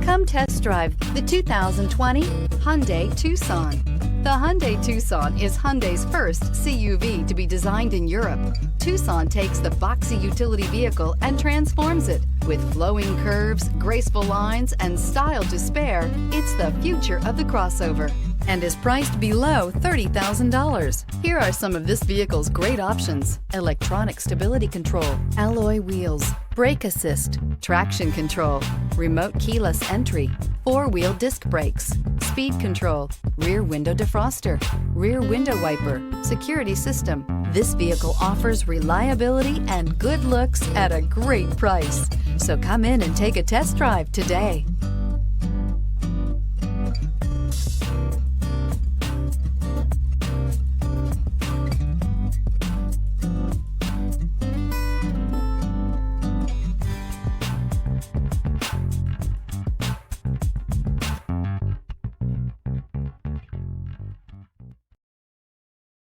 Come test drive the 2020 Hyundai Tucson. The Hyundai Tucson is Hyundai's first CUV to be designed in Europe. Tucson takes the boxy utility vehicle and transforms it. With flowing curves, graceful lines, and style to spare, it's the future of the crossover and is priced below $30,000. Here are some of this vehicle's great options: electronic stability control, alloy wheels, brake assist, traction control, remote keyless entry, four-wheel disc brakes, speed control, rear window defroster, rear window wiper, security system. This vehicle offers reliability and good looks at a great price. So come in and take a test drive today.